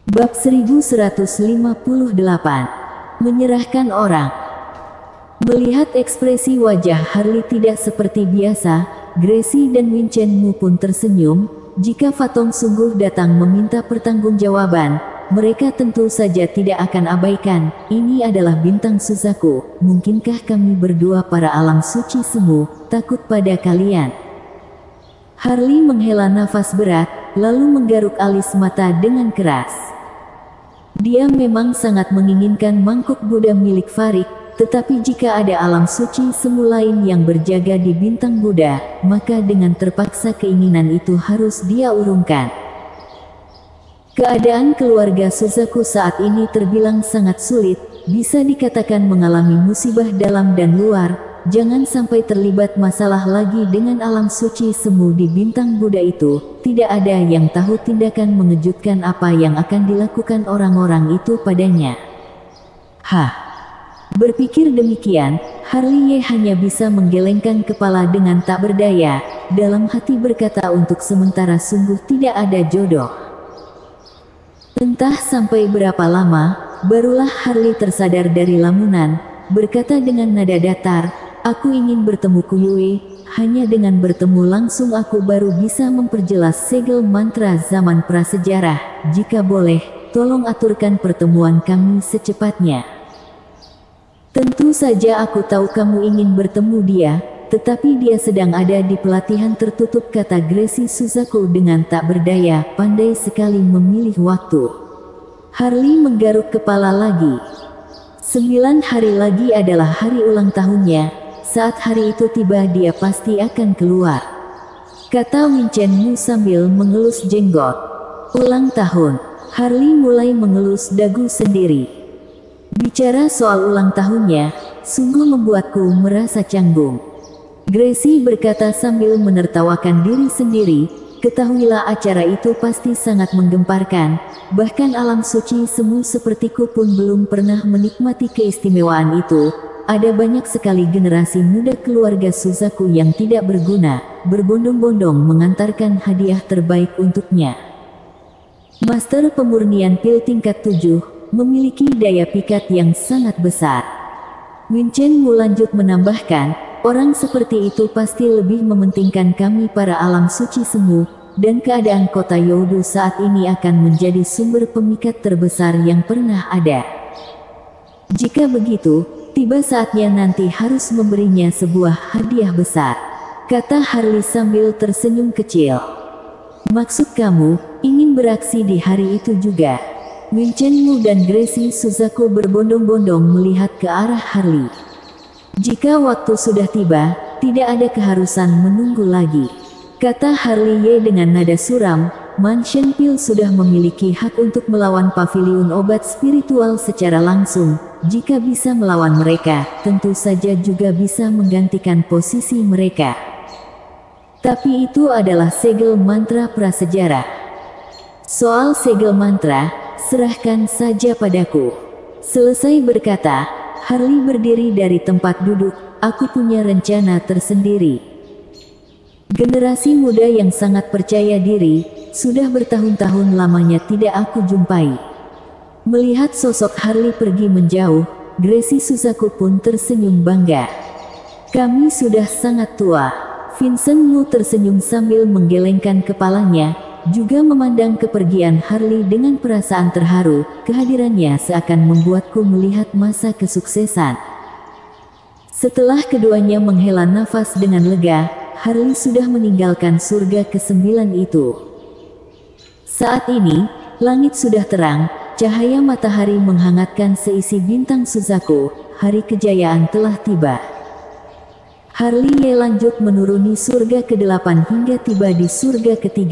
Bab 1158. Menyerahkan orang. Melihat ekspresi wajah Harley tidak seperti biasa, Gracie dan Wincen Mu pun tersenyum. Jika Fatong sungguh datang meminta pertanggungjawaban, mereka tentu saja tidak akan abaikan. Ini adalah bintang Suzaku. Mungkinkah kami berdua para alam suci semu takut pada kalian? Harley menghela nafas berat, lalu menggaruk alis mata dengan keras. Dia memang sangat menginginkan mangkuk Buddha milik Farik, tetapi jika ada alam suci semu lain yang berjaga di bintang Buddha, maka dengan terpaksa keinginan itu harus dia urungkan. Keadaan keluarga Suzaku saat ini terbilang sangat sulit, bisa dikatakan mengalami musibah dalam dan luar. Jangan sampai terlibat masalah lagi dengan alam suci semu di bintang Buddha itu. Tidak ada yang tahu tindakan mengejutkan apa yang akan dilakukan orang-orang itu padanya. Berpikir demikian, Harley hanya bisa menggelengkan kepala dengan tak berdaya. Dalam hati berkata untuk sementara sungguh tidak ada jodoh. Entah sampai berapa lama, barulah Harley tersadar dari lamunan, berkata dengan nada datar, "Aku ingin bertemu Kuyue, hanya dengan bertemu langsung aku baru bisa memperjelas segel mantra zaman prasejarah. Jika boleh, tolong aturkan pertemuan kami secepatnya." "Tentu saja aku tahu kamu ingin bertemu dia, tetapi dia sedang ada di pelatihan tertutup," kata Gracie Suzaku dengan tak berdaya. Pandai sekali memilih waktu. Harley menggaruk kepala lagi. 9 hari lagi adalah hari ulang tahunnya. Saat hari itu tiba dia pasti akan keluar, kata Wincen Mu sambil mengelus jenggot. Ulang tahun. Harley mulai mengelus dagu sendiri. Bicara soal ulang tahunnya, sungguh membuatku merasa canggung. Gracie berkata sambil menertawakan diri sendiri. Ketahuilah acara itu pasti sangat menggemparkan. Bahkan alam suci semu sepertiku pun belum pernah menikmati keistimewaan itu. Ada banyak sekali generasi muda keluarga Suzaku yang tidak berguna, berbondong-bondong mengantarkan hadiah terbaik untuknya. Master pemurnian pil tingkat 7, memiliki daya pikat yang sangat besar. Wincen Mu lanjut menambahkan, orang seperti itu pasti lebih mementingkan kami para alam suci semu, dan keadaan kota Youdu saat ini akan menjadi sumber pemikat terbesar yang pernah ada. Jika begitu, tiba saatnya nanti harus memberinya sebuah hadiah besar, kata Harley sambil tersenyum kecil. Maksud kamu, ingin beraksi di hari itu juga? Wincen Mu dan Gracie Suzaku berbondong-bondong melihat ke arah Harley. Jika waktu sudah tiba, tidak ada keharusan menunggu lagi, kata Harley dengan nada suram. Mansion Pil sudah memiliki hak untuk melawan paviliun obat spiritual secara langsung. Jika bisa melawan mereka, tentu saja juga bisa menggantikan posisi mereka. Tapi itu adalah segel mantra prasejarah. Soal segel mantra, serahkan saja padaku. Selesai berkata, Harley berdiri dari tempat duduk. Aku punya rencana tersendiri. Generasi muda yang sangat percaya diri, sudah bertahun-tahun lamanya tidak aku jumpai. Melihat sosok Harley pergi menjauh, Gracie Suzaku pun tersenyum bangga. Kami sudah sangat tua. Vincent Mu tersenyum sambil menggelengkan kepalanya, juga memandang kepergian Harley dengan perasaan terharu. Kehadirannya seakan membuatku melihat masa kesuksesan. Setelah keduanya menghela nafas dengan lega, Harley sudah meninggalkan surga ke-9 itu. Saat ini, langit sudah terang, cahaya matahari menghangatkan seisi bintang Suzaku. Hari kejayaan telah tiba. Harley lanjut menuruni surga ke-8 hingga tiba di surga ke-3.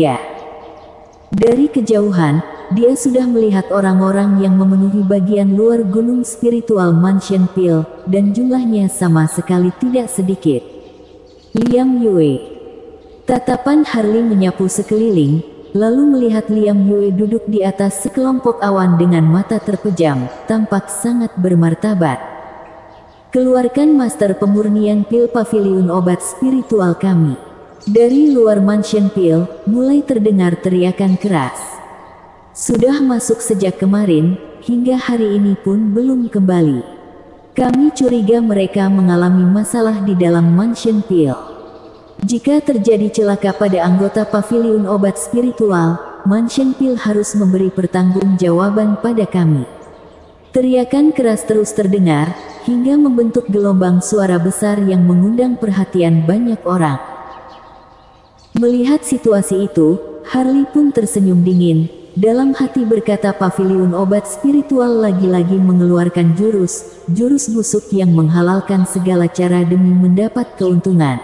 Dari kejauhan, dia sudah melihat orang-orang yang memenuhi bagian luar gunung spiritual Mansion Pil, dan jumlahnya sama sekali tidak sedikit. Liam Yue. Tatapan Harley menyapu sekeliling, lalu melihat Liam Yue duduk di atas sekelompok awan dengan mata terpejam, tampak sangat bermartabat. Keluarkan master pemurnian pil paviliun obat spiritual kami. Dari luar Mansion Pil, mulai terdengar teriakan keras. Sudah masuk sejak kemarin, hingga hari ini pun belum kembali. Kami curiga mereka mengalami masalah di dalam Mansion Pil. Jika terjadi celaka pada anggota paviliun obat spiritual, Mansion Pil harus memberi pertanggungjawaban pada kami. Teriakan keras terus terdengar, hingga membentuk gelombang suara besar yang mengundang perhatian banyak orang. Melihat situasi itu, Harley pun tersenyum dingin. Dalam hati berkata paviliun obat spiritual lagi-lagi mengeluarkan jurus busuk yang menghalalkan segala cara demi mendapat keuntungan.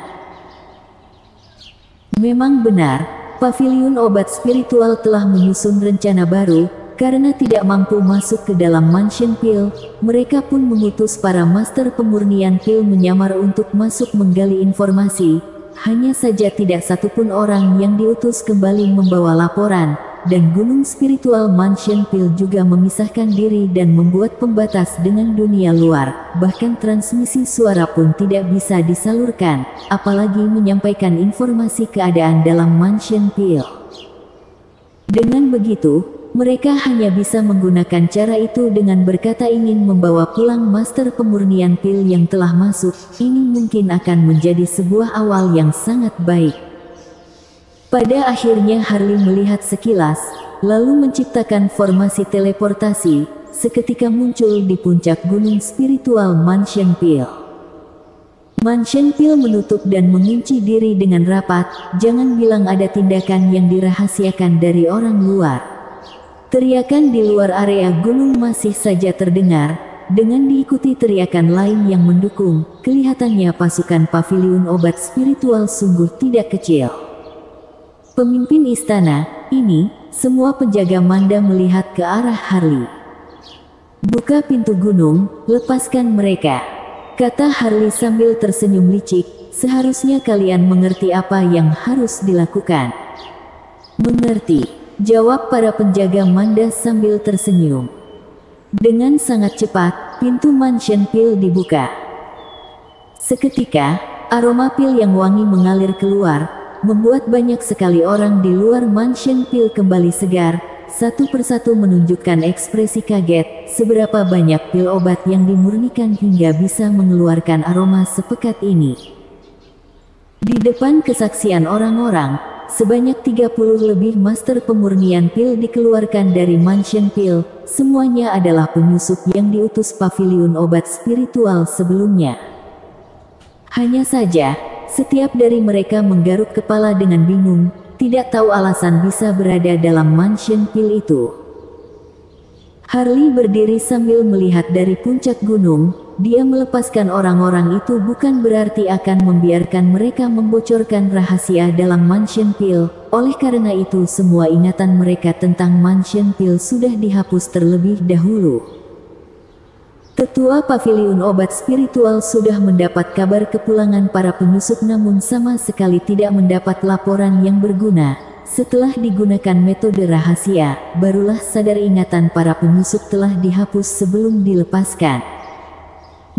Memang benar, paviliun obat spiritual telah menyusun rencana baru. Karena tidak mampu masuk ke dalam Mansion Pil, mereka pun mengutus para master pemurnian pil menyamar untuk masuk menggali informasi. Hanya saja tidak satupun orang yang diutus kembali membawa laporan, dan gunung spiritual Mansion Pil juga memisahkan diri dan membuat pembatas dengan dunia luar. Bahkan transmisi suara pun tidak bisa disalurkan, apalagi menyampaikan informasi keadaan dalam Mansion Pil. Dengan begitu, mereka hanya bisa menggunakan cara itu dengan berkata ingin membawa pulang master pemurnian pil yang telah masuk. Ini mungkin akan menjadi sebuah awal yang sangat baik. Pada akhirnya Harley melihat sekilas, lalu menciptakan formasi teleportasi, seketika muncul di puncak gunung spiritual Mansion Pil. Mansion Pil menutup dan mengunci diri dengan rapat. Jangan bilang ada tindakan yang dirahasiakan dari orang luar. Teriakan di luar area gunung masih saja terdengar, dengan diikuti teriakan lain yang mendukung. Kelihatannya pasukan paviliun obat spiritual sungguh tidak kecil. Pemimpin istana, ini, semua penjaga Manda melihat ke arah Harley. "Buka pintu gunung, lepaskan mereka," kata Harley sambil tersenyum licik. "Seharusnya kalian mengerti apa yang harus dilakukan." "Mengerti," jawab para penjaga Manda sambil tersenyum. Dengan sangat cepat, pintu Mansion Pil dibuka. Seketika, aroma pil yang wangi mengalir keluar, membuat banyak sekali orang di luar Mansion Pil kembali segar. Satu persatu menunjukkan ekspresi kaget, seberapa banyak pil obat yang dimurnikan hingga bisa mengeluarkan aroma sepekat ini. Di depan kesaksian orang-orang, sebanyak 30 lebih master pemurnian pil dikeluarkan dari Mansion Pil. Semuanya adalah penyusup yang diutus paviliun obat spiritual sebelumnya. Hanya saja, setiap dari mereka menggaruk kepala dengan bingung, tidak tahu alasan bisa berada dalam Mansion Pil itu. Harley berdiri sambil melihat dari puncak gunung. Dia melepaskan orang-orang itu bukan berarti akan membiarkan mereka membocorkan rahasia dalam Mansion Pil. Oleh karena itu semua ingatan mereka tentang Mansion Pil sudah dihapus terlebih dahulu. Tetua paviliun obat spiritual sudah mendapat kabar kepulangan para penyusup namun sama sekali tidak mendapat laporan yang berguna. Setelah digunakan metode rahasia, barulah sadar ingatan para penyusup telah dihapus sebelum dilepaskan.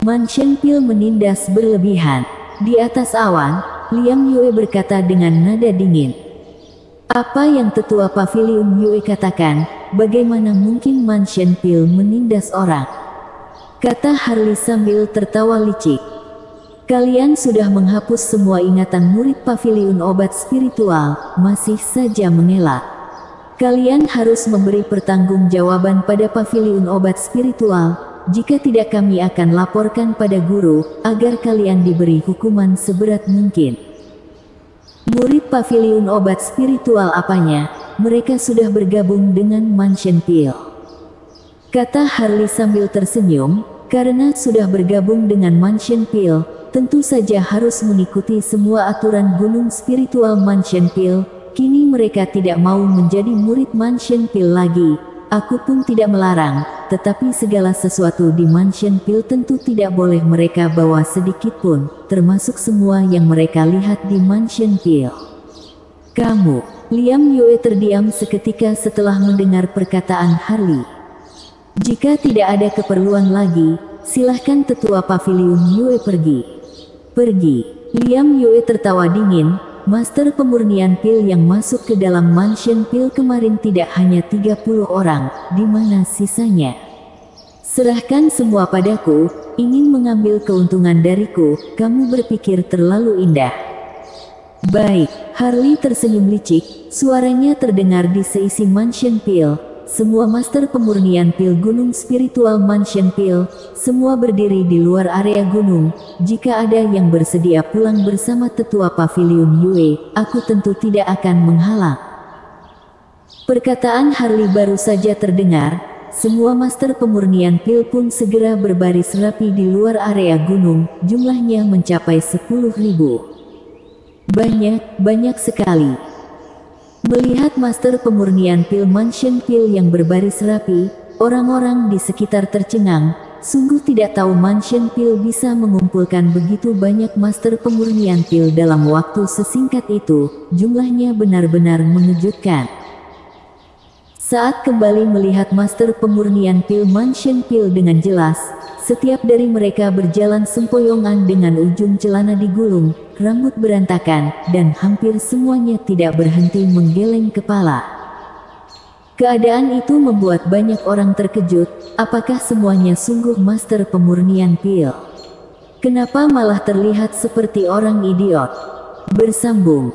Mansion Pil menindas berlebihan. Di atas awan, Liam Yue berkata dengan nada dingin. "Apa yang tetua paviliun Yue katakan, bagaimana mungkin Mansion Pil menindas orang?" kata Harley sambil tertawa licik. "Kalian sudah menghapus semua ingatan murid paviliun obat spiritual, masih saja mengelak. Kalian harus memberi pertanggungjawaban pada paviliun obat spiritual. Jika tidak kami akan laporkan pada guru, agar kalian diberi hukuman seberat mungkin." Murid paviliun obat spiritual apanya, mereka sudah bergabung dengan Mansion Pil, kata Harley sambil tersenyum. Karena sudah bergabung dengan Mansion Pil, tentu saja harus mengikuti semua aturan gunung spiritual Mansion Pil. Kini mereka tidak mau menjadi murid Mansion Pil lagi. Aku pun tidak melarang, tetapi segala sesuatu di Mansion Pil tentu tidak boleh mereka bawa sedikit pun, termasuk semua yang mereka lihat di Mansion Pil. "Kamu," Liam Yue terdiam seketika setelah mendengar perkataan Harley. "Jika tidak ada keperluan lagi, silahkan tetua paviliun Yue pergi." "Pergi?" Liam Yue tertawa dingin. Master pemurnian pil yang masuk ke dalam mansion pil kemarin tidak hanya 30 orang, di mana sisanya? Serahkan semua padaku, ingin mengambil keuntungan dariku, kamu berpikir terlalu indah. Baik, Harley tersenyum licik, suaranya terdengar di seisi mansion pil. Semua master pemurnian pil gunung spiritual mansion pil, semua berdiri di luar area gunung. Jika ada yang bersedia pulang bersama tetua pavilion Yue, aku tentu tidak akan menghalang. Perkataan Harley baru saja terdengar, semua master pemurnian pil pun segera berbaris rapi di luar area gunung, jumlahnya mencapai 10.000. Banyak sekali. Melihat master pemurnian pil mansion pil yang berbaris rapi, orang-orang di sekitar tercengang, sungguh tidak tahu mansion pil bisa mengumpulkan begitu banyak master pemurnian pil dalam waktu sesingkat itu, jumlahnya benar-benar mengejutkan. Saat kembali melihat master pemurnian pil mansion pil dengan jelas, setiap dari mereka berjalan sempoyongan dengan ujung celana digulung, rambut berantakan, dan hampir semuanya tidak berhenti menggeleng kepala. Keadaan itu membuat banyak orang terkejut, apakah semuanya sungguh master pemurnian pil? Kenapa malah terlihat seperti orang idiot? Bersambung.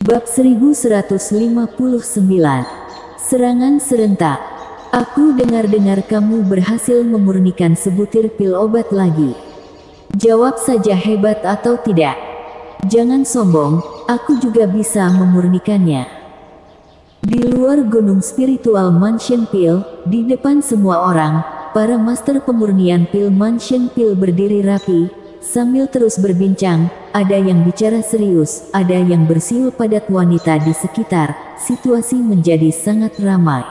Bab 1159. Serangan serentak. Aku dengar-dengar kamu berhasil memurnikan sebutir pil obat lagi. Jawab saja hebat atau tidak. Jangan sombong, aku juga bisa memurnikannya. Di luar gunung spiritual mansion pil, di depan semua orang, para master pemurnian pil mansion pil berdiri rapi, sambil terus berbincang. Ada yang bicara serius, ada yang bersiul padat wanita di sekitar. Situasi menjadi sangat ramai.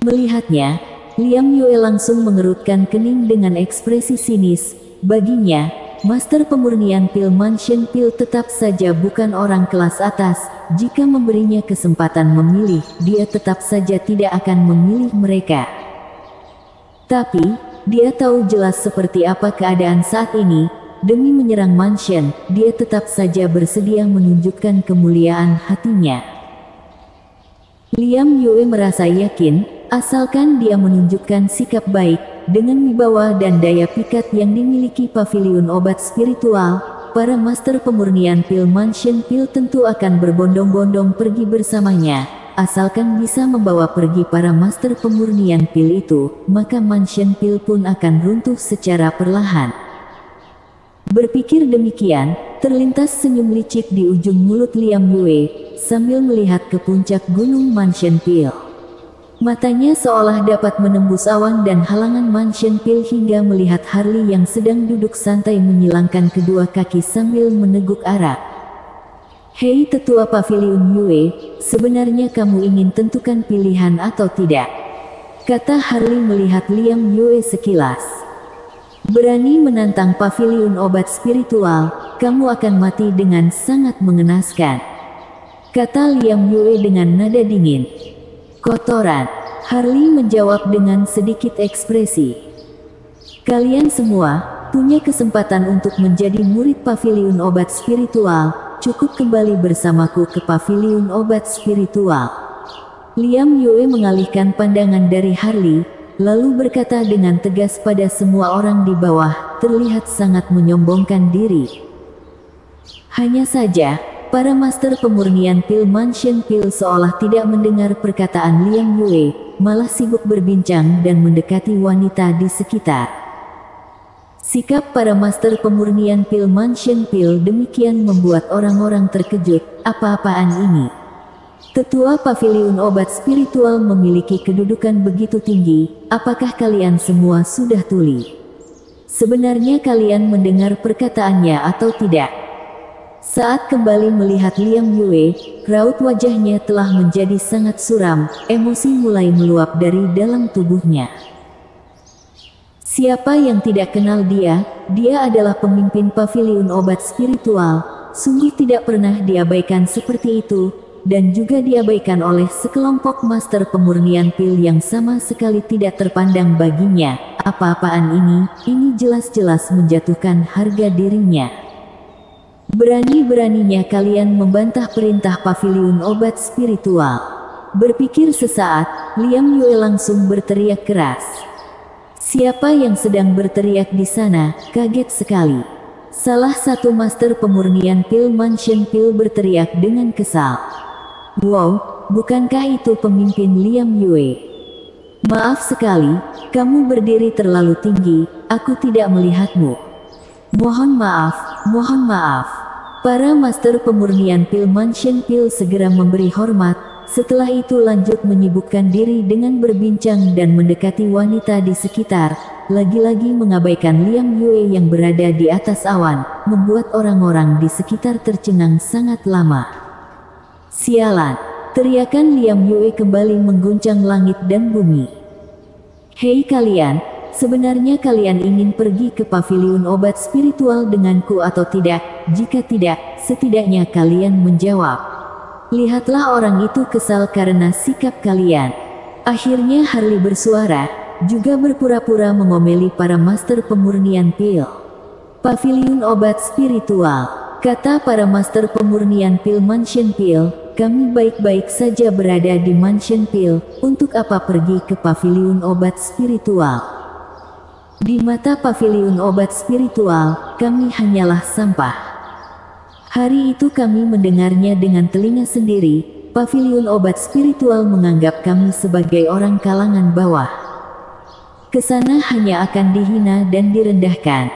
Melihatnya, Liam Yue langsung mengerutkan kening dengan ekspresi sinis. Baginya, master pemurnian pil mansion pil tetap saja bukan orang kelas atas. Jika memberinya kesempatan memilih, dia tetap saja tidak akan memilih mereka. Tapi, dia tahu jelas seperti apa keadaan saat ini. Demi menyerang mansion, dia tetap saja bersedia menunjukkan kemuliaan hatinya. Liam Yue merasa yakin, asalkan dia menunjukkan sikap baik, dengan wibawa dan daya pikat yang dimiliki pavilion obat spiritual, para master pemurnian pil mansion pil tentu akan berbondong-bondong pergi bersamanya. Asalkan bisa membawa pergi para master pemurnian pil itu, maka mansion pil pun akan runtuh secara perlahan. Berpikir demikian, terlintas senyum licik di ujung mulut Liam Yue, sambil melihat ke puncak gunung mansion pil. Matanya seolah dapat menembus awan dan halangan mansion pil hingga melihat Harley yang sedang duduk santai menyilangkan kedua kaki sambil meneguk arak. Hei tetua pavilion Yue, sebenarnya kamu ingin tentukan pilihan atau tidak? Kata Harley melihat Liam Yue sekilas. Berani menantang pavilion obat spiritual, kamu akan mati dengan sangat mengenaskan. Kata Liam Yue dengan nada dingin. Kotoran. Harley menjawab dengan sedikit ekspresi. Kalian semua punya kesempatan untuk menjadi murid pavilion obat spiritual, cukup kembali bersamaku ke pavilion obat spiritual. Liam Yue mengalihkan pandangan dari Harley, lalu berkata dengan tegas pada semua orang di bawah, terlihat sangat menyombongkan diri. Hanya saja, para master pemurnian pil mansion pil seolah tidak mendengar perkataan Liam Yue, malah sibuk berbincang dan mendekati wanita di sekitar. Sikap para master pemurnian pil mansion pil demikian membuat orang-orang terkejut. Apa-apaan ini? Tetua pavilion obat spiritual memiliki kedudukan begitu tinggi, apakah kalian semua sudah tuli? Sebenarnya kalian mendengar perkataannya atau tidak? Saat kembali melihat Liam Yue, raut wajahnya telah menjadi sangat suram, emosi mulai meluap dari dalam tubuhnya. Siapa yang tidak kenal dia? Dia adalah pemimpin pavilion obat spiritual, sungguh tidak pernah diabaikan seperti itu. Dan juga diabaikan oleh sekelompok master pemurnian pil yang sama sekali tidak terpandang baginya. apa-apaan ini jelas-jelas menjatuhkan harga dirinya. Berani-beraninya kalian membantah perintah paviliun obat spiritual. Berpikir sesaat, Liam Yue langsung berteriak keras. Siapa yang sedang berteriak di sana? Kaget sekali. Salah satu master pemurnian pil Mansion Pil berteriak dengan kesal. Wow, bukankah itu pemimpin Liam Yue? Maaf sekali, kamu berdiri terlalu tinggi, aku tidak melihatmu. Mohon maaf. Para master pemurnian pil Mansion Pil segera memberi hormat, setelah itu lanjut menyibukkan diri dengan berbincang dan mendekati wanita di sekitar, lagi-lagi mengabaikan Liam Yue yang berada di atas awan, membuat orang-orang di sekitar tercengang sangat lama. Sialan, teriakan Liam Yue kembali mengguncang langit dan bumi. Hei kalian! Sebenarnya kalian ingin pergi ke paviliun obat spiritual denganku atau tidak? Jika tidak, setidaknya kalian menjawab. Lihatlah orang itu kesal karena sikap kalian. Akhirnya Harley bersuara, juga berpura-pura mengomeli para master pemurnian pil. Paviliun obat spiritual, kata para master pemurnian pil Mansion Pil, kami baik-baik saja berada di Mansion Pil, untuk apa pergi ke paviliun obat spiritual? Di mata paviliun obat spiritual, kami hanyalah sampah. Hari itu kami mendengarnya dengan telinga sendiri, paviliun obat spiritual menganggap kami sebagai orang kalangan bawah. Kesana hanya akan dihina dan direndahkan.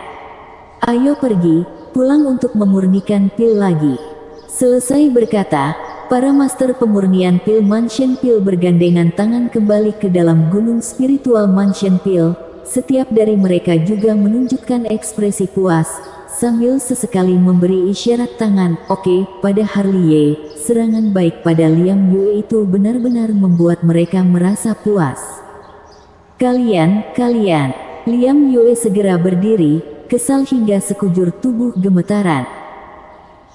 Ayo pergi, pulang untuk memurnikan pil lagi. Selesai berkata, para master pemurnian pil Mansion Pil bergandengan tangan kembali ke dalam gunung spiritual Mansion Pil. Setiap dari mereka juga menunjukkan ekspresi puas, sambil sesekali memberi isyarat tangan. Oke, pada Harley Ye, serangan baik pada Liam Yue itu benar-benar membuat mereka merasa puas. Kalian, Liam Yue segera berdiri, kesal hingga sekujur tubuh gemetaran.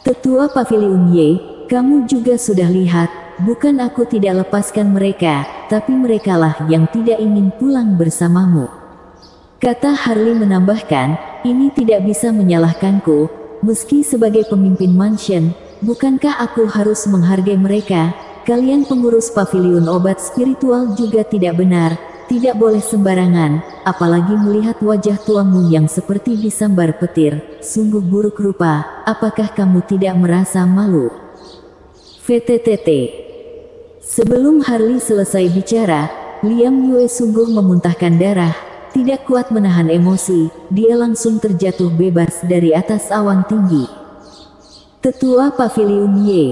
Tetua Paviliun Ye, kamu juga sudah lihat, bukan aku tidak lepaskan mereka, tapi merekalah yang tidak ingin pulang bersamamu. Kata Harley menambahkan, ini tidak bisa menyalahkanku, meski sebagai pemimpin mansion, bukankah aku harus menghargai mereka? Kalian pengurus paviliun obat spiritual juga tidak benar, tidak boleh sembarangan, apalagi melihat wajah tuamu yang seperti disambar petir, sungguh buruk rupa, apakah kamu tidak merasa malu? VTTT. Sebelum Harley selesai bicara, Liam Yue sungguh memuntahkan darah. Tidak kuat menahan emosi, dia langsung terjatuh bebas dari atas awan tinggi. Tetua Paviliun Ye.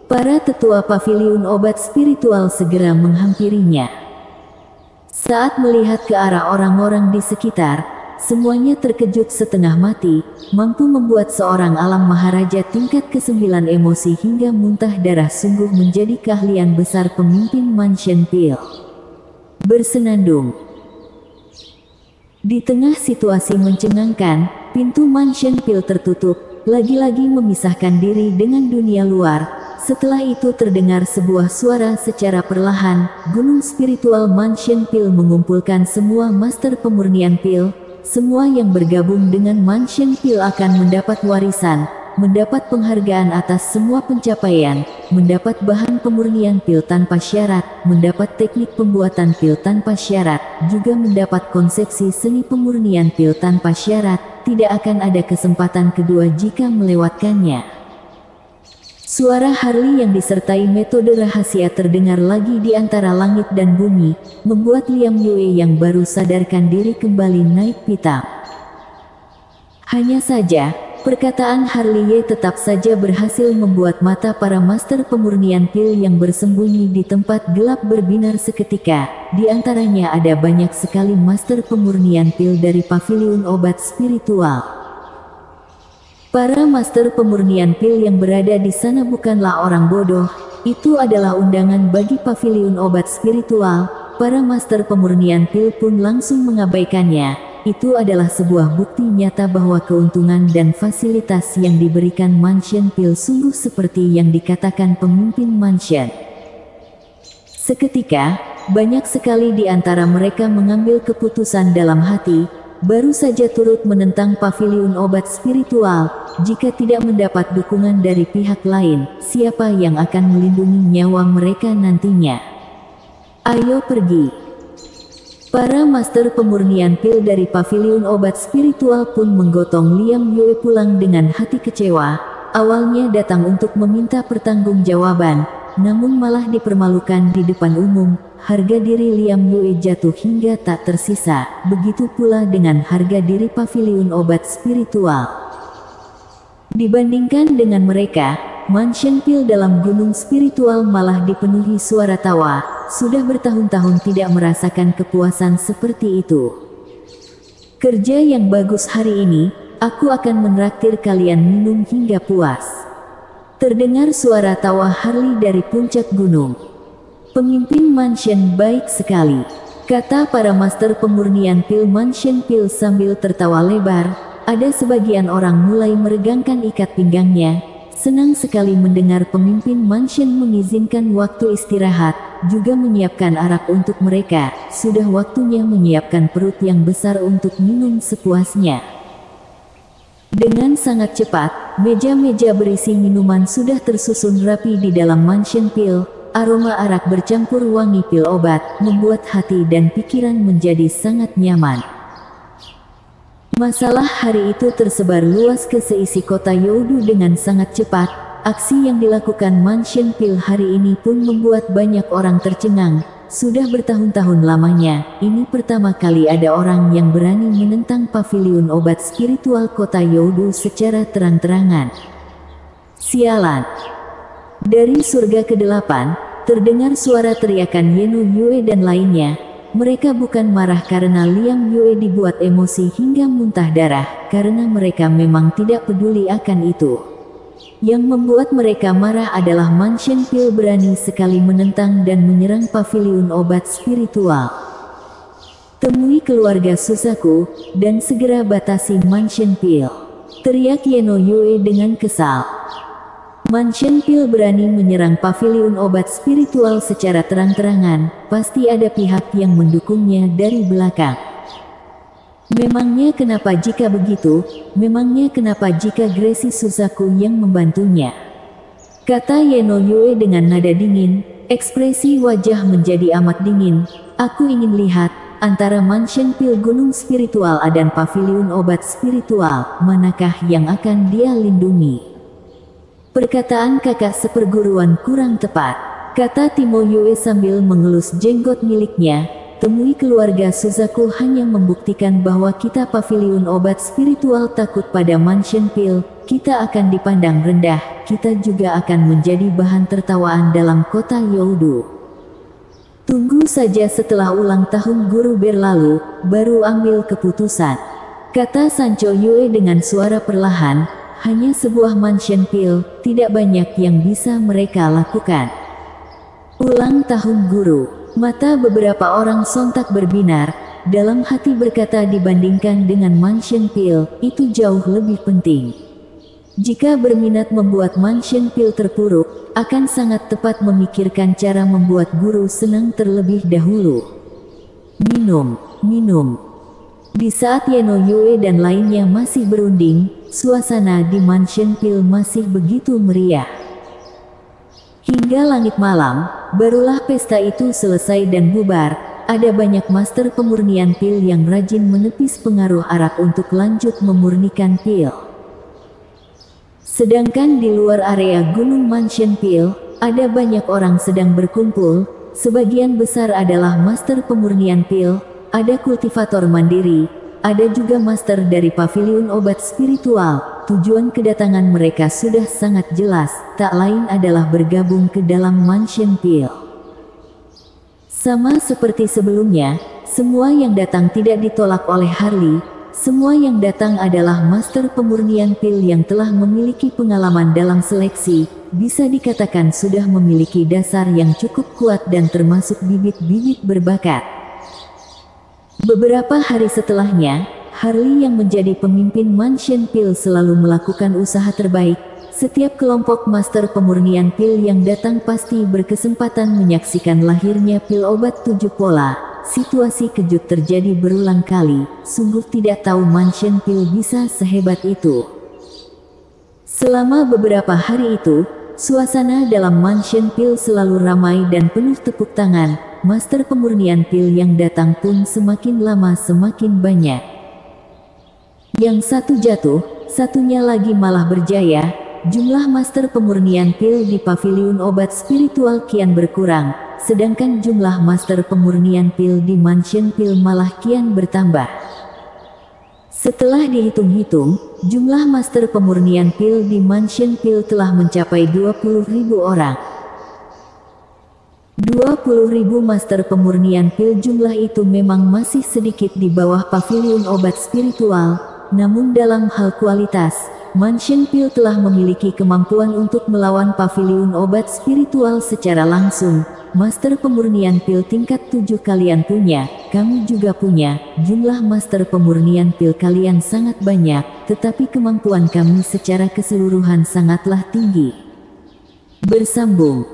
Para tetua paviliun obat spiritual segera menghampirinya. Saat melihat ke arah orang-orang di sekitar, semuanya terkejut setengah mati, mampu membuat seorang alam maharaja tingkat ke-9 emosi hingga muntah darah sungguh menjadi keahlian besar pemimpin Mansion Pil. Bersenandung. Di tengah situasi mencengangkan, pintu Mansion Pil tertutup, lagi-lagi memisahkan diri dengan dunia luar. Setelah itu terdengar sebuah suara secara perlahan, gunung spiritual Mansion Pil mengumpulkan semua master pemurnian pil. Semua yang bergabung dengan Mansion Pil akan mendapat warisan, mendapat penghargaan atas semua pencapaian, mendapat bahan pemurnian pil tanpa syarat, mendapat teknik pembuatan pil tanpa syarat, juga mendapat konsepsi seni pemurnian pil tanpa syarat. Tidak akan ada kesempatan kedua jika melewatkannya. Suara Harley yang disertai metode rahasia terdengar lagi di antara langit dan bumi, membuat Liam Yue yang baru sadarkan diri kembali naik pitam. Hanya saja, perkataan Harley Ye tetap saja berhasil membuat mata para master pemurnian pil yang bersembunyi di tempat gelap berbinar seketika. Di antaranya ada banyak sekali master pemurnian pil dari paviliun obat spiritual. Para master pemurnian pil yang berada di sana bukanlah orang bodoh, itu adalah undangan bagi paviliun obat spiritual. Para master pemurnian pil pun langsung mengabaikannya. Itu adalah sebuah bukti nyata bahwa keuntungan dan fasilitas yang diberikan Mansion Pil sungguh seperti yang dikatakan pemimpin Mansion. Seketika, banyak sekali di antara mereka mengambil keputusan dalam hati, baru saja turut menentang paviliun obat spiritual. Jika tidak mendapat dukungan dari pihak lain, siapa yang akan melindungi nyawa mereka nantinya? Ayo pergi. Para master pemurnian pil dari paviliun obat spiritual pun menggotong Liam Yue pulang dengan hati kecewa. Awalnya datang untuk meminta pertanggungjawaban, namun malah dipermalukan di depan umum. Harga diri Liam Yue jatuh hingga tak tersisa, begitu pula dengan harga diri paviliun obat spiritual. Dibandingkan dengan mereka, Mansion Pil dalam gunung spiritual malah dipenuhi suara tawa. Sudah bertahun-tahun tidak merasakan kepuasan seperti itu. Kerja yang bagus hari ini, aku akan menraktir kalian minum hingga puas. Terdengar suara tawa Harley dari puncak gunung. Pemimpin Mansion baik sekali, kata para master pemurnian pil Mansion Pil sambil tertawa lebar. Ada sebagian orang mulai meregangkan ikat pinggangnya. Senang sekali mendengar pemimpin Mansion mengizinkan waktu istirahat, juga menyiapkan arak untuk mereka. Sudah waktunya menyiapkan perut yang besar untuk minum sepuasnya. Dengan sangat cepat, meja-meja berisi minuman sudah tersusun rapi di dalam Mansion Pil. Aroma arak bercampur wangi pil obat, membuat hati dan pikiran menjadi sangat nyaman. Masalah hari itu tersebar luas ke seisi kota Youdu dengan sangat cepat. Aksi yang dilakukan Mansion Pil hari ini pun membuat banyak orang tercengang. Sudah bertahun-tahun lamanya, ini pertama kali ada orang yang berani menentang paviliun obat spiritual kota Youdu secara terang-terangan. Sialan! Dari surga ke-8, terdengar suara teriakan Yeno Yue dan lainnya. Mereka bukan marah karena Liam Yue dibuat emosi hingga muntah darah, karena mereka memang tidak peduli akan itu. Yang membuat mereka marah adalah Mansion Pil berani sekali menentang dan menyerang paviliun obat spiritual. Temui keluarga Suzaku, dan segera batasi Mansion Pil, teriak Yeno Yue dengan kesal. Mansion Pil berani menyerang paviliun obat spiritual secara terang-terangan, pasti ada pihak yang mendukungnya dari belakang. Memangnya kenapa jika begitu? Memangnya kenapa jika Gracie Suzaku yang membantunya? Kata Yeno Yue dengan nada dingin, ekspresi wajah menjadi amat dingin. Aku ingin lihat, antara Mansion Pil gunung spiritual dan paviliun obat spiritual, manakah yang akan dia lindungi? Perkataan kakak seperguruan kurang tepat, kata Timo Yue sambil mengelus jenggot miliknya. Temui keluarga Suzaku hanya membuktikan bahwa kita paviliun obat spiritual takut pada Mansion Pil. Kita akan dipandang rendah, kita juga akan menjadi bahan tertawaan dalam kota Youdu. Tunggu saja setelah ulang tahun guru berlalu, baru ambil keputusan, kata Sancho Yue dengan suara perlahan. Hanya sebuah Mansion Pil, tidak banyak yang bisa mereka lakukan. Ulang tahun guru, mata beberapa orang sontak berbinar, dalam hati berkata dibandingkan dengan Mansion Pil, itu jauh lebih penting. Jika berminat membuat Mansion Pil terpuruk, akan sangat tepat memikirkan cara membuat guru senang terlebih dahulu. Minum, minum. Di saat Yeno Yue dan lainnya masih berunding, suasana di Mansion Pil masih begitu meriah. Hingga langit malam, barulah pesta itu selesai dan bubar. Ada banyak master pemurnian pil yang rajin menepis pengaruh arak untuk lanjut memurnikan pil. Sedangkan di luar area gunung Mansion Pil, ada banyak orang sedang berkumpul. Sebagian besar adalah master pemurnian pil, ada kultivator mandiri, ada juga master dari paviliun obat spiritual. Tujuan kedatangan mereka sudah sangat jelas, tak lain adalah bergabung ke dalam Mansion Pil. Sama seperti sebelumnya, semua yang datang tidak ditolak oleh Harley. Semua yang datang adalah master pemurnian pil yang telah memiliki pengalaman dalam seleksi, bisa dikatakan sudah memiliki dasar yang cukup kuat dan termasuk bibit-bibit berbakat. Beberapa hari setelahnya, Harley yang menjadi pemimpin Mansion Pil selalu melakukan usaha terbaik. setiap kelompok master pemurnian pil yang datang pasti berkesempatan menyaksikan lahirnya pil obat 7 pola. Situasi kejut terjadi berulang kali, sungguh tidak tahu Mansion Pil bisa sehebat itu. Selama beberapa hari itu, suasana dalam Mansion Pil selalu ramai dan penuh tepuk tangan. Master pemurnian pil yang datang pun semakin lama semakin banyak. Yang satu jatuh, satunya lagi malah berjaya. Jumlah master pemurnian pil di paviliun obat spiritual kian berkurang, sedangkan jumlah master pemurnian pil di Mansion Pil malah kian bertambah. Setelah dihitung-hitung, jumlah master pemurnian pil di Mansion Pil telah mencapai 20.000 orang. 20.000 master pemurnian pil, jumlah itu memang masih sedikit di bawah paviliun obat spiritual. Namun dalam hal kualitas, Mansion Pil telah memiliki kemampuan untuk melawan paviliun obat spiritual secara langsung. Master pemurnian pil tingkat 7 kalian punya, kamu juga punya. Jumlah master pemurnian pil kalian sangat banyak, tetapi kemampuan kami secara keseluruhan sangatlah tinggi. Bersambung.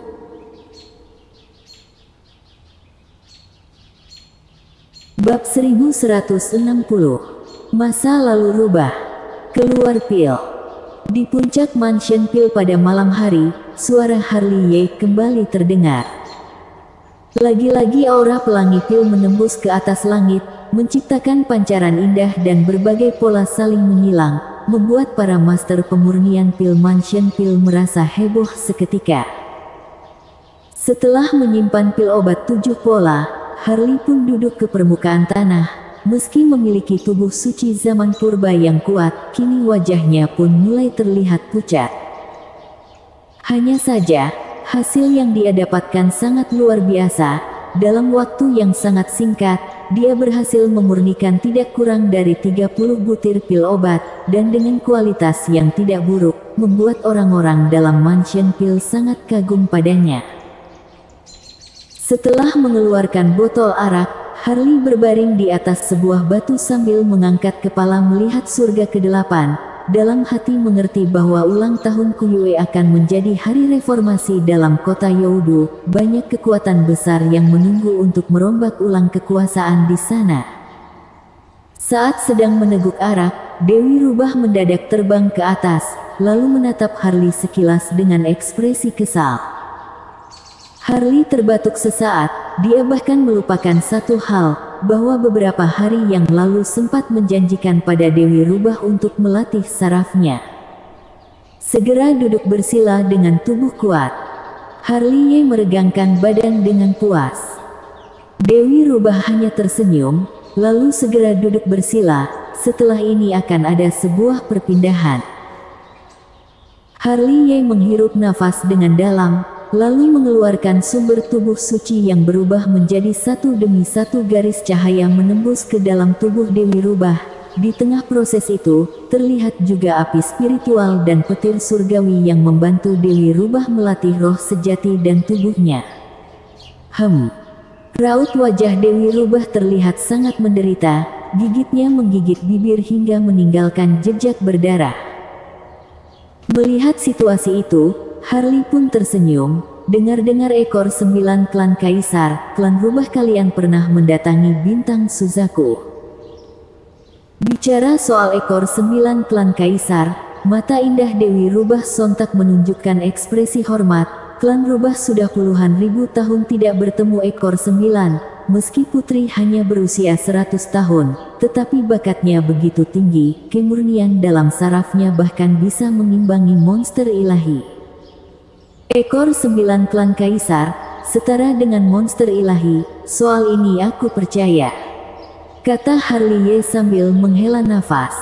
Bab 1160. Masa lalu rubah. Keluar pil. Di puncak Mansion Pil pada malam hari, suara Harley Ye kembali terdengar. Lagi-lagi aura pelangi pil menembus ke atas langit, menciptakan pancaran indah dan berbagai pola saling menyilang, membuat para master pemurnian pil Mansion Pil merasa heboh seketika. Setelah menyimpan pil obat 7 pola, Harley pun duduk ke permukaan tanah. Meski memiliki tubuh suci zaman purba yang kuat, kini wajahnya pun mulai terlihat pucat. Hanya saja, hasil yang dia dapatkan sangat luar biasa. Dalam waktu yang sangat singkat, dia berhasil memurnikan tidak kurang dari 30 butir pil obat, dan dengan kualitas yang tidak buruk, membuat orang-orang dalam Mansion Pil sangat kagum padanya. Setelah mengeluarkan botol arak, Harley berbaring di atas sebuah batu sambil mengangkat kepala melihat surga ke-8. Dalam hati mengerti bahwa ulang tahun Kuyue akan menjadi hari reformasi dalam kota Youdu. Banyak kekuatan besar yang menunggu untuk merombak ulang kekuasaan di sana. Saat sedang meneguk arak, Dewi Rubah mendadak terbang ke atas, lalu menatap Harley sekilas dengan ekspresi kesal. Harley terbatuk sesaat, dia bahkan melupakan satu hal, bahwa beberapa hari yang lalu sempat menjanjikan pada Dewi Rubah untuk melatih sarafnya. Segera duduk bersila dengan tubuh kuat. Harley Ye meregangkan badan dengan puas. Dewi Rubah hanya tersenyum, lalu segera duduk bersila. Setelah ini akan ada sebuah perpindahan. Harley Ye menghirup nafas dengan dalam, lalu mengeluarkan sumber tubuh suci yang berubah menjadi satu demi satu garis cahaya menembus ke dalam tubuh Dewi Rubah. Di tengah proses itu, terlihat juga api spiritual dan petir surgawi yang membantu Dewi Rubah melatih roh sejati dan tubuhnya. Raut wajah Dewi Rubah terlihat sangat menderita, gigitnya menggigit bibir hingga meninggalkan jejak berdarah. Melihat situasi itu, Harley pun tersenyum. Dengar-dengar ekor 9 klan kaisar, klan rubah kalian pernah mendatangi bintang Suzaku. Bicara soal ekor 9 klan kaisar, mata indah Dewi Rubah sontak menunjukkan ekspresi hormat. Klan rubah sudah puluhan ribu tahun tidak bertemu ekor 9. Meski putri hanya berusia 100 tahun, tetapi bakatnya begitu tinggi, kemurnian dalam sarafnya bahkan bisa mengimbangi monster ilahi. Ekor 9 klan kaisar, setara dengan monster ilahi, soal ini aku percaya, kata Harley Ye sambil menghela nafas.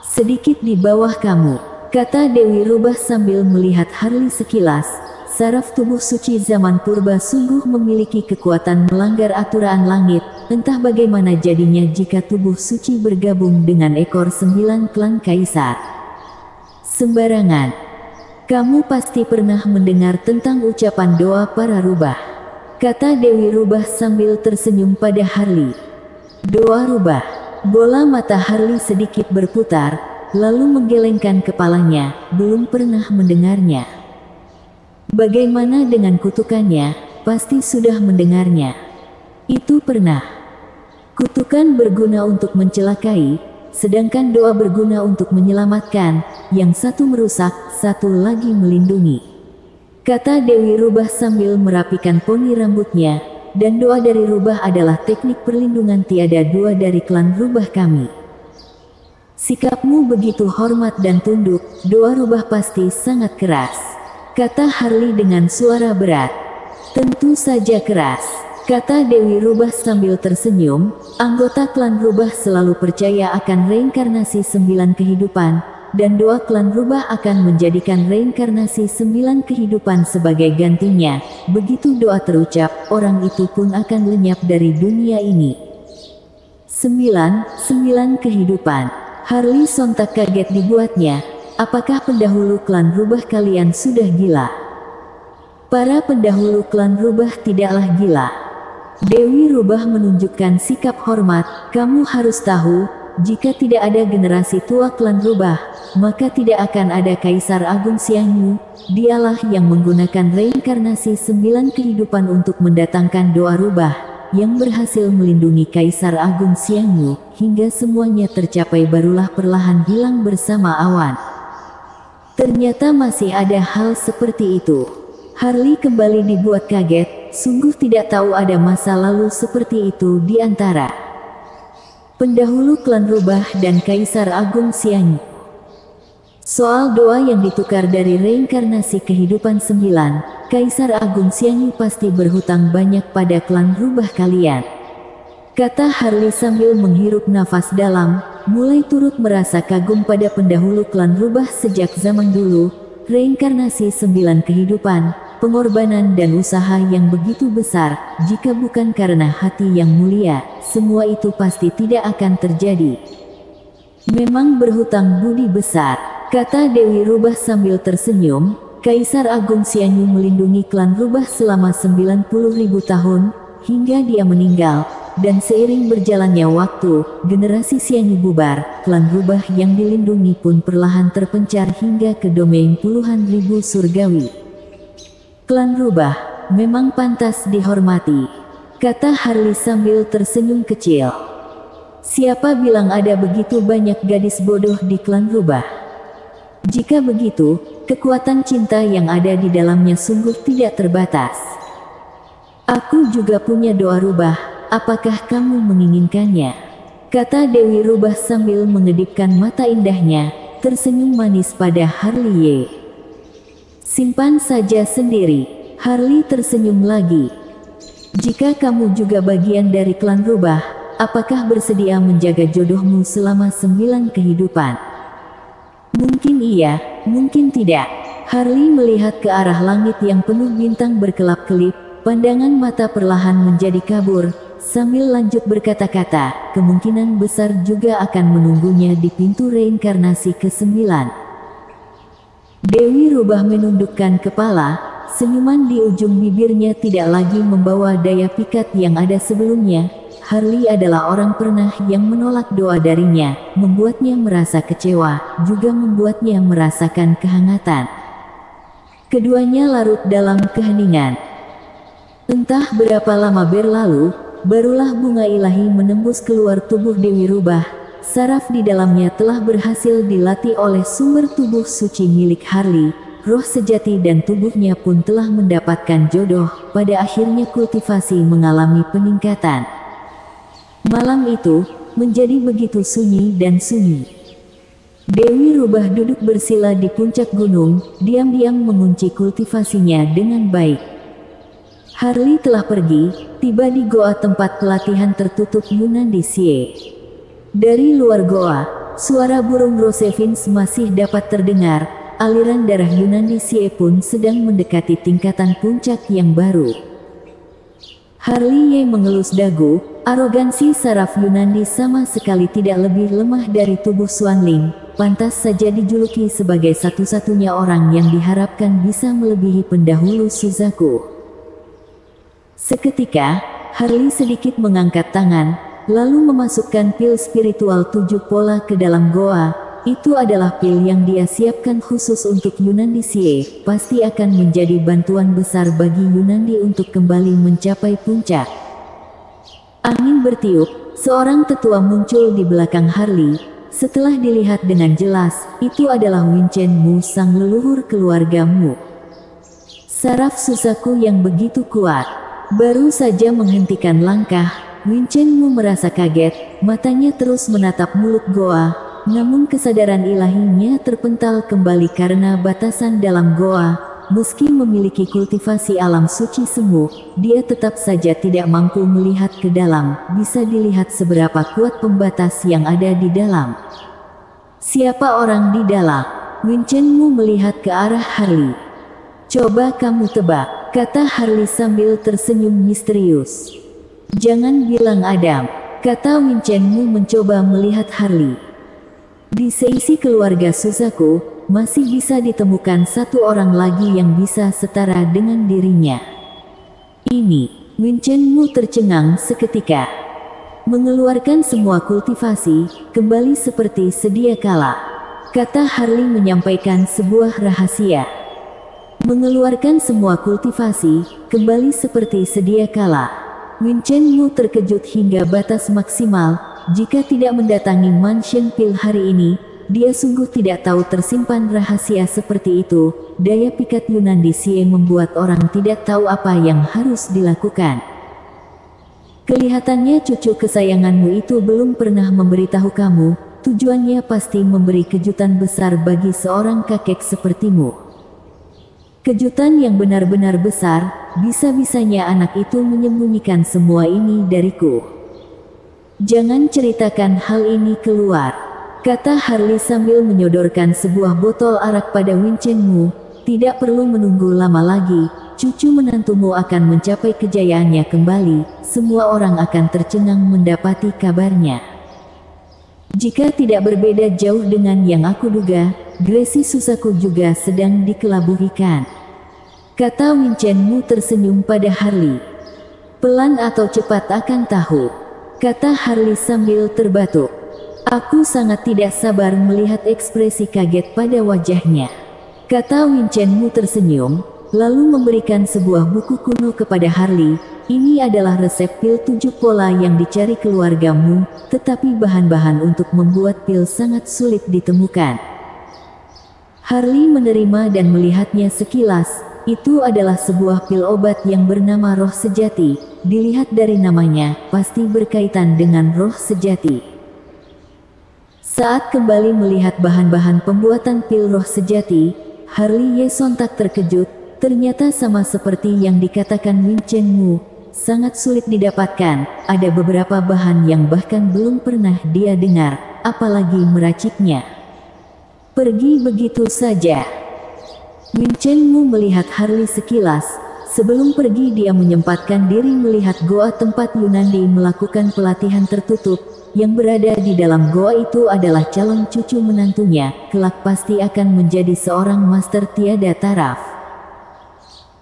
Sedikit di bawah kamu, kata Dewi Rubah sambil melihat Harley sekilas. Saraf tubuh suci zaman purba sungguh memiliki kekuatan melanggar aturan langit. Entah bagaimana jadinya jika tubuh suci bergabung dengan ekor 9 klan kaisar. Sembarangan. Kamu pasti pernah mendengar tentang ucapan doa para rubah, kata Dewi Rubah sambil tersenyum pada Harley. Doa rubah. Bola mata Harley sedikit berputar, lalu menggelengkan kepalanya, belum pernah mendengarnya. Bagaimana dengan kutukannya? Pasti sudah mendengarnya. Itu pernah. Kutukan berguna untuk mencelakai, sedangkan doa berguna untuk menyelamatkan, yang satu merusak, satu lagi melindungi. Kata Dewi Rubah sambil merapikan poni rambutnya, dan doa dari Rubah adalah teknik perlindungan tiada dua dari klan Rubah kami. Sikapmu begitu hormat dan tunduk, doa Rubah pasti sangat keras. Kata Harley dengan suara berat. Tentu saja keras. Kata Dewi Rubah sambil tersenyum, anggota klan Rubah selalu percaya akan reinkarnasi 9 kehidupan, dan doa klan Rubah akan menjadikan reinkarnasi 9 kehidupan sebagai gantinya. Begitu doa terucap, orang itu pun akan lenyap dari dunia ini. 9 kehidupan. Harley sontak kaget dibuatnya. Apakah pendahulu klan Rubah kalian sudah gila? Para pendahulu klan Rubah tidaklah gila. Dewi Rubah menunjukkan sikap hormat. Kamu harus tahu, jika tidak ada generasi tua klan Rubah, maka tidak akan ada Kaisar Agung Xiangyu. Dialah yang menggunakan reinkarnasi 9 kehidupan untuk mendatangkan doa Rubah, yang berhasil melindungi Kaisar Agung Xiangyu, hingga semuanya tercapai barulah perlahan hilang bersama awan. Ternyata masih ada hal seperti itu. Harley kembali dibuat kaget, sungguh tidak tahu ada masa lalu seperti itu di antara pendahulu klan Rubah dan Kaisar Agung Xiangyu. Soal doa yang ditukar dari reinkarnasi kehidupan 9, Kaisar Agung Xiangyu pasti berhutang banyak pada klan Rubah kalian. Kata Harley sambil menghirup nafas dalam, mulai turut merasa kagum pada pendahulu klan Rubah sejak zaman dulu. Reinkarnasi 9 kehidupan, pengorbanan dan usaha yang begitu besar, jika bukan karena hati yang mulia, semua itu pasti tidak akan terjadi. Memang berhutang budi besar, kata Dewi Rubah sambil tersenyum. Kaisar Agung Xiangyu melindungi klan Rubah selama 90.000 tahun, hingga dia meninggal. Dan seiring berjalannya waktu, generasi Xiangyu bubar, klan Rubah yang dilindungi pun perlahan terpencar hingga ke domain puluhan ribu surgawi. Klan Rubah memang pantas dihormati, kata Harley sambil tersenyum kecil. Siapa bilang ada begitu banyak gadis bodoh di klan Rubah? Jika begitu, kekuatan cinta yang ada di dalamnya sungguh tidak terbatas. Aku juga punya doa Rubah. Apakah kamu menginginkannya? Kata Dewi Rubah sambil mengedipkan mata indahnya, tersenyum manis pada Harley. Simpan saja sendiri. Harley tersenyum lagi. Jika kamu juga bagian dari klan Rubah, apakah bersedia menjaga jodohmu selama 9 kehidupan? Mungkin iya, mungkin tidak. Harley melihat ke arah langit yang penuh bintang berkelap-kelip, pandangan mata perlahan menjadi kabur. Sambil lanjut berkata-kata, kemungkinan besar juga akan menunggunya di pintu reinkarnasi ke-9. Dewi Rubah menundukkan kepala, senyuman di ujung bibirnya tidak lagi membawa daya pikat yang ada sebelumnya. Harley adalah orang pernah yang menolak doa darinya, membuatnya merasa kecewa, juga membuatnya merasakan kehangatan. Keduanya larut dalam keheningan. Entah berapa lama berlalu, barulah bunga ilahi menembus keluar tubuh Dewi Rubah. Saraf di dalamnya telah berhasil dilatih oleh sumber tubuh suci milik Harley. Roh sejati dan tubuhnya pun telah mendapatkan jodoh. Pada akhirnya kultivasi mengalami peningkatan. Malam itu menjadi begitu sunyi dan sunyi. Dewi Rubah duduk bersila di puncak gunung, diam-diam mengunci kultivasinya dengan baik. Harley telah pergi, tiba di goa tempat pelatihan tertutup Yunandi Xie. Dari luar goa, suara burung Rosevins masih dapat terdengar. Aliran darah Yunandi Xie pun sedang mendekati tingkatan puncak yang baru. Harley mengelus dagu, arogansi saraf Yunandi sama sekali tidak lebih lemah dari tubuh Xuanling. Pantas saja dijuluki sebagai satu-satunya orang yang diharapkan bisa melebihi pendahulu Suzaku. Seketika, Harley sedikit mengangkat tangan, lalu memasukkan pil spiritual 7 pola ke dalam goa. itu adalah pil yang dia siapkan khusus untuk Yunandi Sie. Pasti akan menjadi bantuan besar bagi Yunandi untuk kembali mencapai puncak. Angin bertiup, seorang tetua muncul di belakang Harley. Setelah dilihat dengan jelas, itu adalah Winchen Mu, sang leluhur keluarga Mu. Saraf Susaku yang begitu kuat. Baru saja menghentikan langkah, Winchen Mu merasa kaget, matanya terus menatap mulut goa, namun kesadaran ilahinya terpental kembali karena batasan dalam goa. Meski memiliki kultivasi alam suci semu, dia tetap saja tidak mampu melihat ke dalam. Bisa dilihat seberapa kuat pembatas yang ada di dalam. Siapa orang di dalam? Winchen Mu melihat ke arah Harley. Coba kamu tebak, kata Harley sambil tersenyum misterius. Jangan bilang Adam, kata Winchen Mu mencoba melihat Harley. Di seisi keluarga Suzaku, masih bisa ditemukan satu orang lagi yang bisa setara dengan dirinya. Ini, Winchen Mu tercengang seketika. Mengeluarkan semua kultivasi, kembali seperti sedia kala. Kata Harley menyampaikan sebuah rahasia. Mengeluarkan semua kultivasi, kembali seperti sedia kala. Winchen Mu terkejut hingga batas maksimal. Jika tidak mendatangi Mansion Pil hari ini, dia sungguh tidak tahu tersimpan rahasia seperti itu. Daya pikat Yunandi Sie membuat orang tidak tahu apa yang harus dilakukan. Kelihatannya cucu kesayanganmu itu belum pernah memberitahu kamu. Tujuannya pasti memberi kejutan besar bagi seorang kakek sepertimu. Kejutan yang benar-benar besar. Bisa-bisanya anak itu menyembunyikan semua ini dariku. Jangan ceritakan hal ini keluar, kata Harley sambil menyodorkan sebuah botol arak pada Winchen Mu. Tidak perlu menunggu lama lagi, cucu menantumu akan mencapai kejayaannya kembali. Semua orang akan tercengang mendapati kabarnya. Jika tidak berbeda jauh dengan yang aku duga, Gracie Susaku juga sedang dikelabuhikan. Kata Winchen Mu tersenyum pada Harley. Pelan atau cepat akan tahu, kata Harley sambil terbatuk. Aku sangat tidak sabar melihat ekspresi kaget pada wajahnya. Kata Winchen Mu tersenyum, lalu memberikan sebuah buku kuno kepada Harley. Ini adalah resep pil 7 pola yang dicari keluargamu, tetapi bahan-bahan untuk membuat pil sangat sulit ditemukan. Harley menerima dan melihatnya sekilas. Itu adalah sebuah pil obat yang bernama roh sejati. Dilihat dari namanya, pasti berkaitan dengan roh sejati. Saat kembali melihat bahan-bahan pembuatan pil roh sejati, Harley sontak terkejut. Ternyata sama seperti yang dikatakan Winchen Mu, sangat sulit didapatkan. Ada beberapa bahan yang bahkan belum pernah dia dengar, apalagi meraciknya. Pergi begitu saja. Winchen Mu melihat Harley sekilas. Sebelum pergi dia menyempatkan diri melihat goa tempat Yunandi melakukan pelatihan tertutup. Yang berada di dalam goa itu adalah calon cucu menantunya. Kelak pasti akan menjadi seorang master tiada taraf.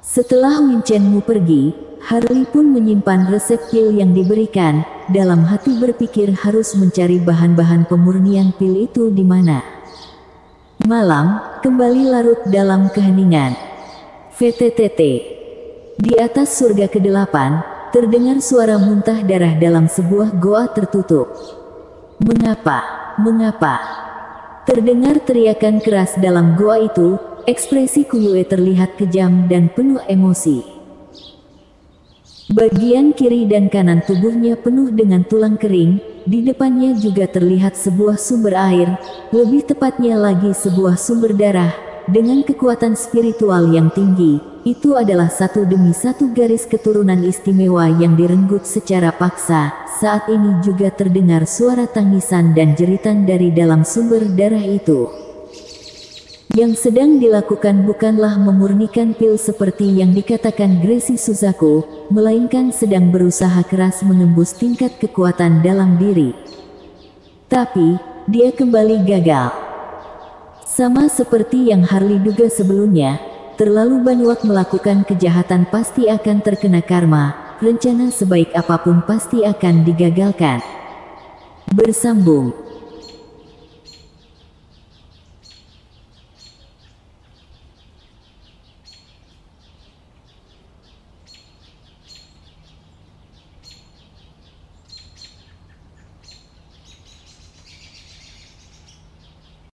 Setelah Winchen Mu pergi, Harley pun menyimpan resep pil yang diberikan. Dalam hati berpikir harus mencari bahan-bahan pemurnian pil itu di mana. Malam, kembali larut dalam keheningan. VTTT. Di atas surga ke-8, terdengar suara muntah darah dalam sebuah goa tertutup. Mengapa? Mengapa? Terdengar teriakan keras dalam goa itu. Ekspresi Kuyue terlihat kejam dan penuh emosi. Bagian kiri dan kanan tubuhnya penuh dengan tulang kering. Di depannya juga terlihat sebuah sumber air, lebih tepatnya lagi sebuah sumber darah, dengan kekuatan spiritual yang tinggi. Itu adalah satu demi satu garis keturunan istimewa yang direnggut secara paksa. Saat ini juga terdengar suara tangisan dan jeritan dari dalam sumber darah itu. Yang sedang dilakukan bukanlah memurnikan pil seperti yang dikatakan Gracie Suzaku, melainkan sedang berusaha keras menembus tingkat kekuatan dalam diri. Tapi, dia kembali gagal. Sama seperti yang Harley duga sebelumnya, terlalu banyak melakukan kejahatan pasti akan terkena karma, rencana sebaik apapun pasti akan digagalkan. Bersambung.